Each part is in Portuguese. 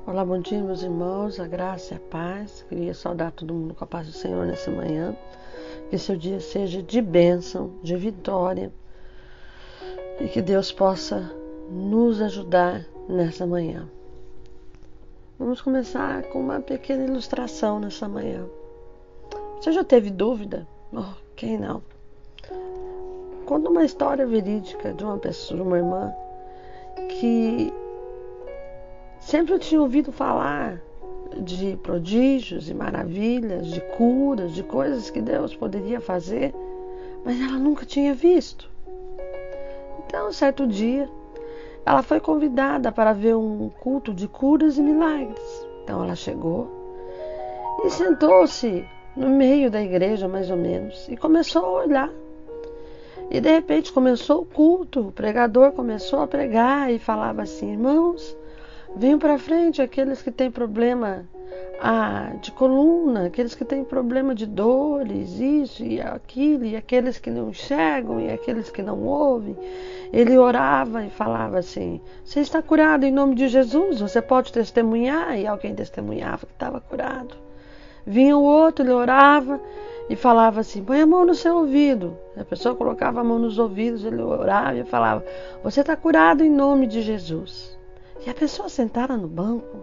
Olá, bom dia, meus irmãos, a graça e a paz. Queria saudar todo mundo com a paz do Senhor nessa manhã. Que seu dia seja de bênção, de vitória e que Deus possa nos ajudar nessa manhã. Vamos começar com uma pequena ilustração nessa manhã. Você já teve dúvida? Quem não? Conta uma história verídica de uma pessoa, uma irmã, que sempre tinha ouvido falar de prodígios e maravilhas, de curas, de coisas que Deus poderia fazer, mas ela nunca tinha visto. Então, certo dia, ela foi convidada para ver um culto de curas e milagres. Então ela chegou e sentou-se no meio da igreja, mais ou menos, e começou a olhar. E de repente começou o culto, o pregador começou a pregar e falava assim: irmãos, venham para frente aqueles que têm problema de coluna, aqueles que têm problema de dores, isso e aquilo, e aqueles que não enxergam e aqueles que não ouvem. Ele orava e falava assim: você está curado em nome de Jesus, você pode testemunhar. E alguém testemunhava que estava curado. Vinha o outro, ele orava e falava assim: põe a mão no seu ouvido. A pessoa colocava a mão nos ouvidos, ele orava e falava: você está curado em nome de Jesus. E a pessoa sentada no banco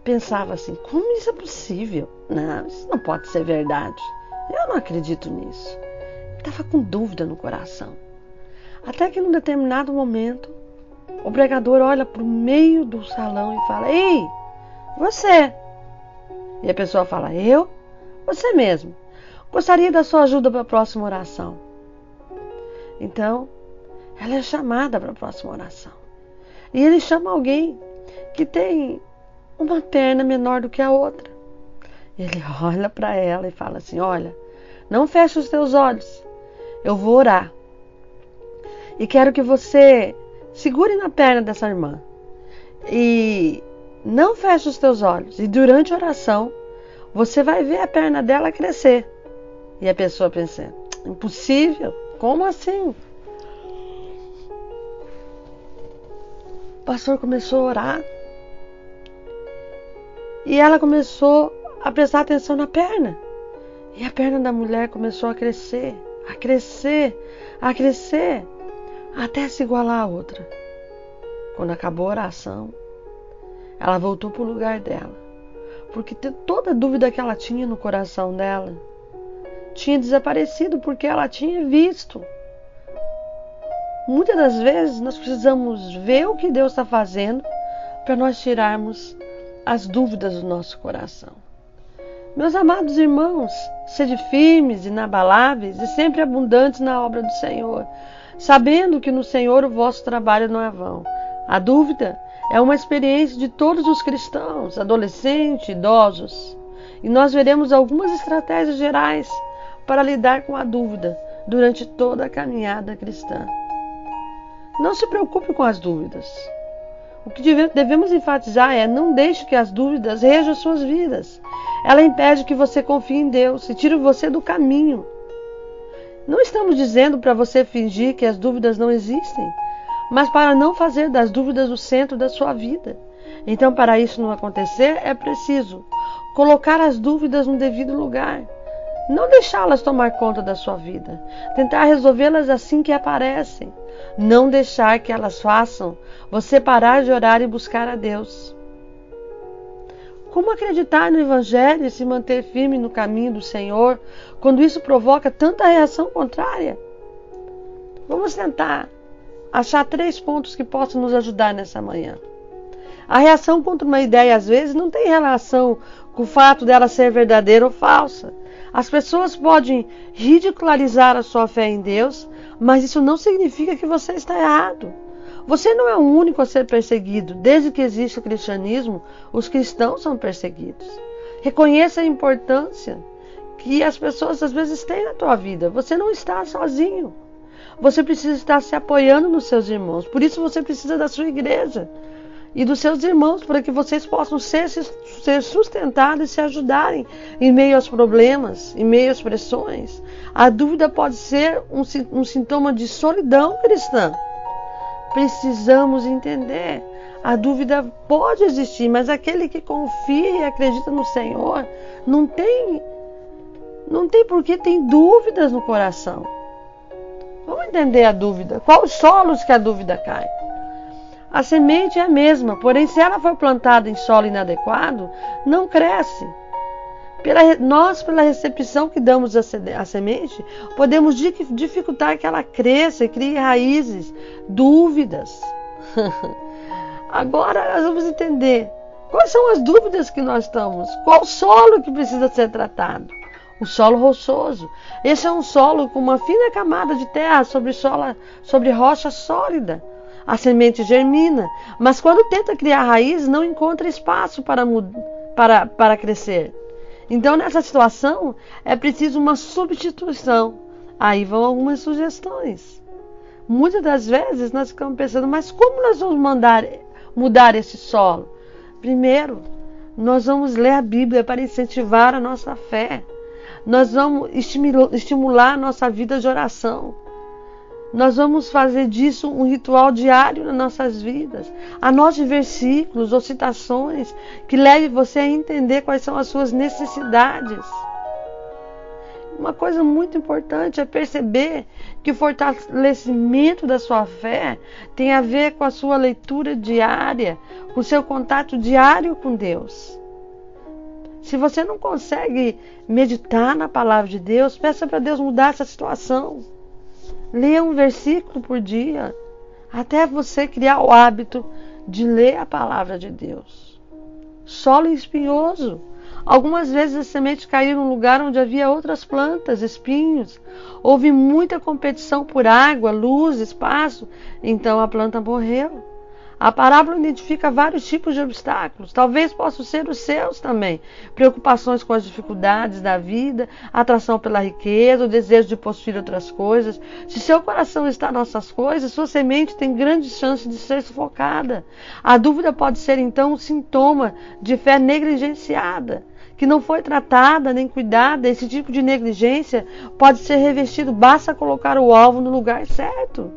pensava assim: como isso é possível? Não, isso não pode ser verdade. Eu não acredito nisso. Estava com dúvida no coração. Até que num determinado momento, o pregador olha para o meio do salão e fala: ei, você. E a pessoa fala: eu? Você mesmo. Gostaria da sua ajuda para a próxima oração. Então, ela é chamada para a próxima oração. E ele chama alguém que tem uma perna menor do que a outra. Ele olha para ela e fala assim: olha, não feche os teus olhos. Eu vou orar. E quero que você segure na perna dessa irmã. E não feche os teus olhos. E durante a oração, você vai ver a perna dela crescer. E a pessoa pensa: impossível? Como assim? O pastor começou a orar. E ela começou a prestar atenção na perna. E a perna da mulher começou a crescer, a crescer, a crescer, até se igualar à outra. Quando acabou a oração, ela voltou para o lugar dela. Porque toda dúvida que ela tinha no coração dela tinha desaparecido, porque ela tinha visto. Muitas das vezes nós precisamos ver o que Deus está fazendo para nós tirarmos as dúvidas do nosso coração. Meus amados irmãos, sede firmes, inabaláveis e sempre abundantes na obra do Senhor, sabendo que no Senhor o vosso trabalho não é vão. A dúvida é uma experiência de todos os cristãos, adolescentes, idosos. E nós veremos algumas estratégias gerais para lidar com a dúvida durante toda a caminhada cristã. Não se preocupe com as dúvidas. O que devemos enfatizar é: não deixe que as dúvidas rejam as suas vidas. Ela impede que você confie em Deus e tire você do caminho. Não estamos dizendo para você fingir que as dúvidas não existem, mas para não fazer das dúvidas o centro da sua vida. Então, para isso não acontecer, é preciso colocar as dúvidas no devido lugar. Não deixá-las tomar conta da sua vida. Tentar resolvê-las assim que aparecem. Não deixar que elas façam você parar de orar e buscar a Deus. Como acreditar no Evangelho e se manter firme no caminho do Senhor quando isso provoca tanta reação contrária? Vamos tentar achar 3 pontos que possam nos ajudar nessa manhã. A reação contra uma ideia, às vezes, não tem relação com o fato dela ser verdadeira ou falsa. As pessoas podem ridicularizar a sua fé em Deus, mas isso não significa que você está errado. Você não é o único a ser perseguido. Desde que existe o cristianismo, os cristãos são perseguidos. Reconheça a importância que as pessoas às vezes têm na tua vida. Você não está sozinho. Você precisa estar se apoiando nos seus irmãos. Por isso você precisa da sua igreja e dos seus irmãos, para que vocês possam ser sustentados e se ajudarem em meio aos problemas, em meio às pressões. A dúvida pode ser um sintoma de solidão cristã. Precisamos entender A dúvida pode existir, mas aquele que confia e acredita no Senhor não tem porque tem dúvidas no coração. Vamos entender a dúvida. Qual os solos que a dúvida cai? A semente é a mesma, porém se ela for plantada em solo inadequado, não cresce. Nós, pela recepção que damos à semente, podemos dificultar que ela cresça e crie raízes, dúvidas. Agora nós vamos entender quais são as dúvidas que nós estamos. Qual solo que precisa ser tratado? O solo rochoso. Esse é um solo com uma fina camada de terra sobre rocha sólida. A semente germina, mas quando tenta criar raízes, não encontra espaço para crescer. Então, nessa situação, é preciso uma substituição. Aí vão algumas sugestões. Muitas das vezes nós ficamos pensando, mas como nós vamos mudar esse solo? Primeiro, nós vamos ler a Bíblia para incentivar a nossa fé. Nós vamos estimular a nossa vida de oração. Nós vamos fazer disso um ritual diário nas nossas vidas. Anote versículos ou citações que levem você a entender quais são as suas necessidades. Uma coisa muito importante é perceber que o fortalecimento da sua fé tem a ver com a sua leitura diária, com o seu contato diário com Deus. Se você não consegue meditar na palavra de Deus, peça para Deus mudar essa situação. Leia um versículo por dia, até você criar o hábito de ler a palavra de Deus. Solo espinhoso. Algumas vezes a semente caiu num lugar onde havia outras plantas, espinhos. Houve muita competição por água, luz, espaço, então a planta morreu. A parábola identifica vários tipos de obstáculos, talvez possam ser os seus também. Preocupações com as dificuldades da vida, atração pela riqueza, o desejo de possuir outras coisas. Se seu coração está nessas coisas, sua semente tem grandes chances de ser sufocada. A dúvida pode ser então um sintoma de fé negligenciada, que não foi tratada nem cuidada. Esse tipo de negligência pode ser revestido, basta colocar o alvo no lugar certo.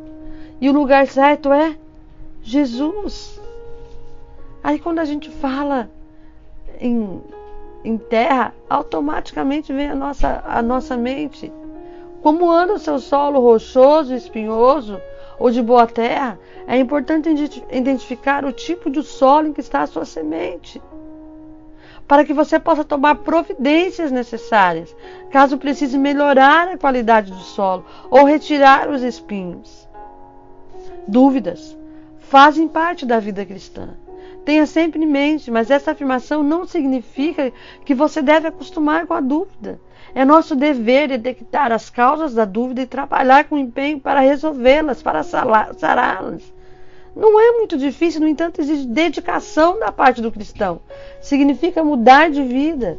E o lugar certo é Jesus. Aí quando a gente fala em terra, automaticamente vem a nossa mente. Como anda o seu solo rochoso, espinhoso ou de boa terra? É importante identificar o tipo de solo em que está a sua semente, para que você possa tomar providências necessárias, caso precise melhorar a qualidade do solo ou retirar os espinhos. Dúvidas fazem parte da vida cristã. Tenha sempre em mente, mas essa afirmação não significa que você deve acostumar com a dúvida. É nosso dever detectar as causas da dúvida e trabalhar com empenho para resolvê-las, para sará-las. Não é muito difícil, no entanto, exige dedicação da parte do cristão. Significa mudar de vida,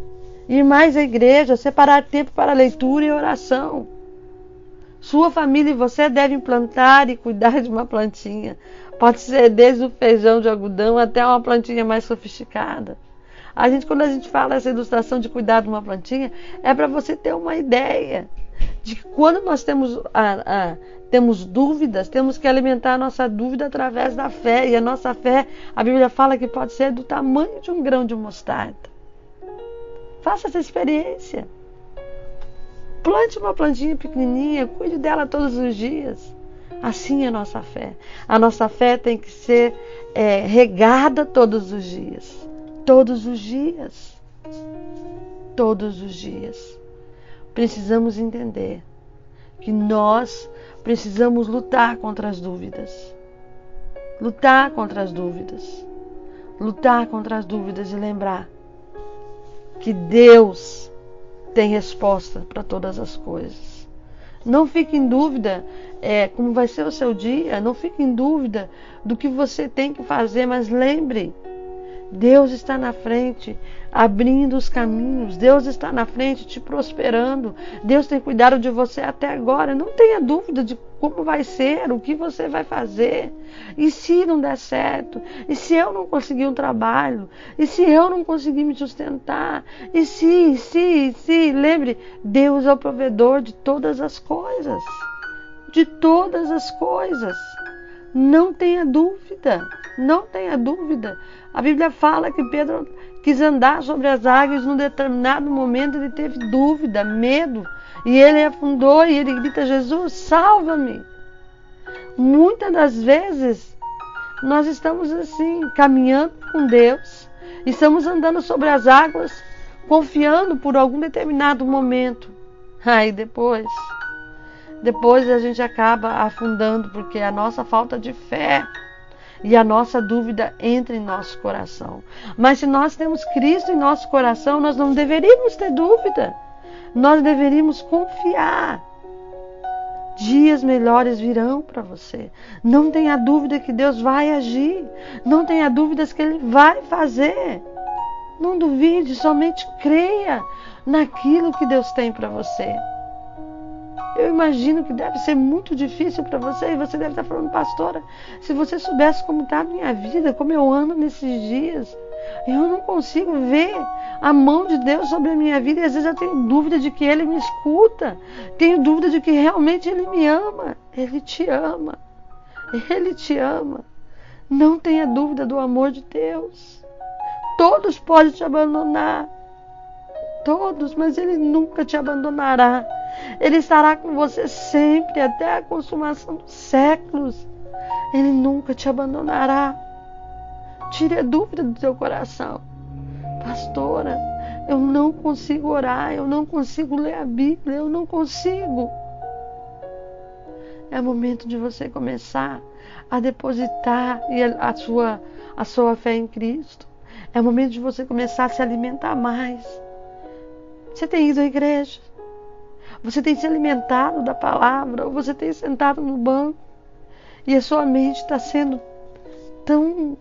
ir mais à igreja, separar tempo para leitura e oração. Sua família e você devem plantar e cuidar de uma plantinha. Pode ser desde o feijão de algodão até uma plantinha mais sofisticada. Quando a gente fala essa ilustração de cuidar de uma plantinha, é para você ter uma ideia de que quando nós temos dúvidas, temos que alimentar a nossa dúvida através da fé. E a nossa fé, a Bíblia fala que pode ser do tamanho de um grão de mostarda. Faça essa experiência. Plante uma plantinha pequenininha, cuide dela todos os dias. Assim é a nossa fé. A nossa fé tem que ser regada todos os dias. Todos os dias. Todos os dias. Precisamos entender que nós precisamos lutar contra as dúvidas. Lutar contra as dúvidas. Lutar contra as dúvidas e lembrar que Deus tem resposta para todas as coisas. Não fique em dúvida como vai ser o seu dia. Não fique em dúvida do que você tem que fazer. Mas lembre, Deus está na frente, abrindo os caminhos. Deus está na frente, te prosperando. Deus tem cuidado de você até agora. Não tenha dúvida de como vai ser, o que você vai fazer. E se não der certo? E se eu não conseguir um trabalho? E se eu não conseguir me sustentar? E se, lembre, Deus é o provedor de todas as coisas. De todas as coisas. Não tenha dúvida, não tenha dúvida. A Bíblia fala que Pedro quis andar sobre as águas, num determinado momento ele teve dúvida, medo, e ele afundou e ele grita: Jesus, salva-me. Muitas das vezes nós estamos assim, caminhando com Deus, estamos andando sobre as águas, confiando por algum determinado momento. Aí depois a gente acaba afundando, porque a nossa falta de fé e a nossa dúvida entra em nosso coração. Mas se nós temos Cristo em nosso coração, nós não deveríamos ter dúvida. Nós deveríamos confiar. Dias melhores virão para você. Não tenha dúvida que Deus vai agir. Não tenha dúvidas que Ele vai fazer. Não duvide, somente creia naquilo que Deus tem para você. Eu imagino que deve ser muito difícil para você, e você deve estar falando: pastora, se você soubesse como está a minha vida, como eu ando nesses dias, eu não consigo ver a mão de Deus sobre a minha vida, e às vezes eu tenho dúvida de que Ele me escuta, tenho dúvida de que realmente Ele me ama. Ele te ama, Ele te ama. Não tenha dúvida do amor de Deus. Todos podem te abandonar, todos, mas Ele nunca te abandonará. Ele estará com você sempre, até a consumação dos séculos. Ele nunca te abandonará. Tire a dúvida do teu coração: pastora, eu não consigo orar, eu não consigo ler a Bíblia, eu não consigo. É momento de você começar a depositar a sua fé em Cristo. É momento de você começar a se alimentar mais. Você tem ido à igreja? Você tem se alimentado da palavra? Ou você tem sentado no banco e a sua mente está sendo tão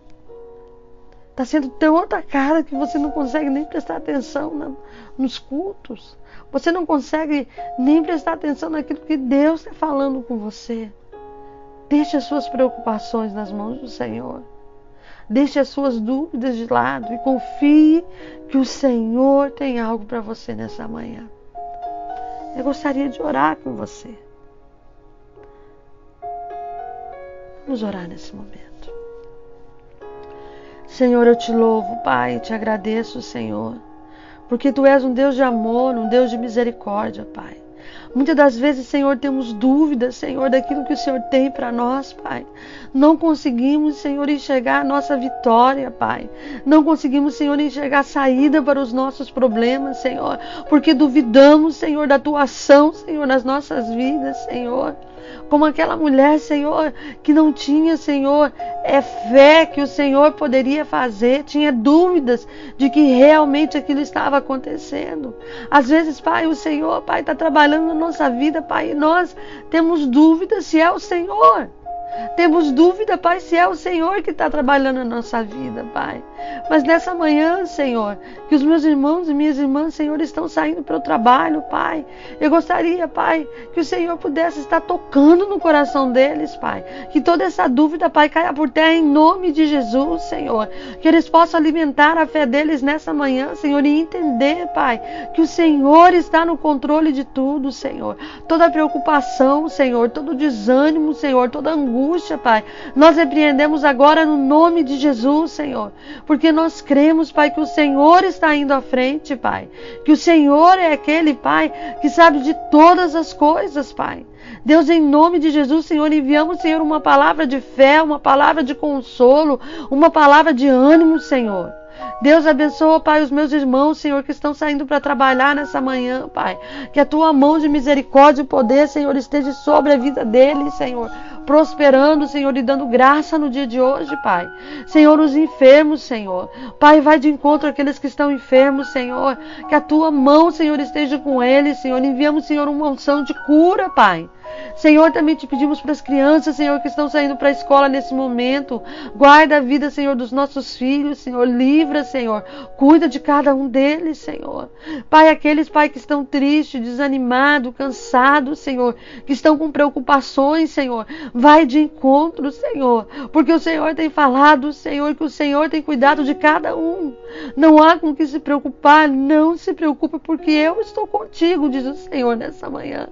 atacada que você não consegue nem prestar atenção nos cultos? Você não consegue nem prestar atenção naquilo que Deus está falando com você? Deixe as suas preocupações nas mãos do Senhor. Deixe as suas dúvidas de lado e confie que o Senhor tem algo para você nessa manhã. Eu gostaria de orar com você. Vamos orar nesse momento. Senhor, eu te louvo, Pai, te agradeço, Senhor, porque Tu és um Deus de amor, um Deus de misericórdia, Pai. Muitas das vezes, Senhor, temos dúvidas, Senhor, daquilo que o Senhor tem para nós, Pai. Não conseguimos, Senhor, enxergar a nossa vitória, Pai. Não conseguimos, Senhor, enxergar a saída para os nossos problemas, Senhor, porque duvidamos, Senhor, da Tua ação, Senhor, nas nossas vidas, Senhor. Como aquela mulher, Senhor, que não tinha, Senhor, fé que o Senhor poderia fazer, tinha dúvidas de que realmente aquilo estava acontecendo. Às vezes, Pai, o Senhor, Pai, está trabalhando na nossa vida, Pai, e nós temos dúvidas se é o Senhor. Temos dúvida, Pai, se é o Senhor que está trabalhando na nossa vida, Pai. Mas nessa manhã, Senhor, que os meus irmãos e minhas irmãs, Senhor, estão saindo para o trabalho, Pai. Eu gostaria, Pai, que o Senhor pudesse estar tocando no coração deles, Pai. Que toda essa dúvida, Pai, caia por terra em nome de Jesus, Senhor. Que eles possam alimentar a fé deles nessa manhã, Senhor, e entender, Pai, que o Senhor está no controle de tudo, Senhor. Toda preocupação, Senhor, todo desânimo, Senhor, toda angústia, Pai, nós repreendemos agora no nome de Jesus, Senhor, porque nós cremos, Pai, que o Senhor está indo à frente, Pai, que o Senhor é aquele, Pai, que sabe de todas as coisas, Pai. Deus, em nome de Jesus, Senhor, enviamos, Senhor, uma palavra de fé, uma palavra de consolo, uma palavra de ânimo, Senhor. Deus, abençoa, Pai, os meus irmãos, Senhor, que estão saindo para trabalhar nessa manhã, Pai. Que a Tua mão de misericórdia e poder, Senhor, esteja sobre a vida deles, Senhor. Prosperando, Senhor, e dando graça no dia de hoje, Pai. Senhor, os enfermos, Senhor. Pai, vai de encontro àqueles que estão enfermos, Senhor. Que a Tua mão, Senhor, esteja com eles, Senhor. Enviamos, Senhor, uma unção de cura, Pai. Senhor, também te pedimos para as crianças, Senhor, que estão saindo para a escola nesse momento. Guarda a vida, Senhor, dos nossos filhos, Senhor. Livra, Senhor. Cuida de cada um deles, Senhor. Pai, aqueles, Pai, que estão tristes, desanimados, cansados, Senhor, que estão com preocupações, Senhor. Vai de encontro, Senhor, porque o Senhor tem falado, Senhor, que o Senhor tem cuidado de cada um. Não há com o que se preocupar, não se preocupe, porque eu estou contigo, diz o Senhor nessa manhã.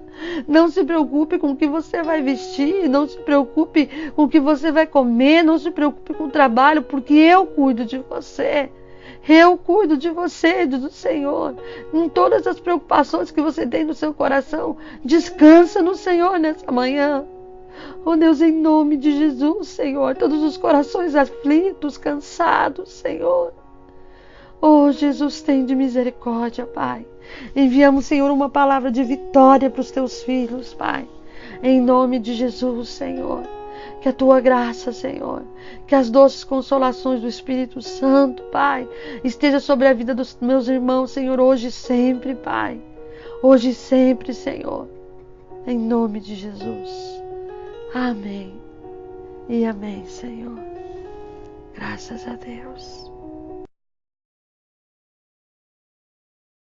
Não se preocupe com o que você vai vestir, não se preocupe com o que você vai comer, não se preocupe com o trabalho, porque eu cuido de você. Eu cuido de você, diz o Senhor. Em todas as preocupações que você tem no seu coração, descansa no Senhor nessa manhã. Oh Deus, em nome de Jesus, Senhor, todos os corações aflitos, cansados, Senhor. Oh Jesus, tem de misericórdia, Pai. Enviamos, Senhor, uma palavra de vitória para os teus filhos, Pai. Em nome de Jesus, Senhor. Que a tua graça, Senhor, que as doces consolações do Espírito Santo, Pai, esteja sobre a vida dos meus irmãos, Senhor, hoje e sempre, Pai. Hoje e sempre, Senhor. Em nome de Jesus. Amém. E amém, Senhor. Graças a Deus.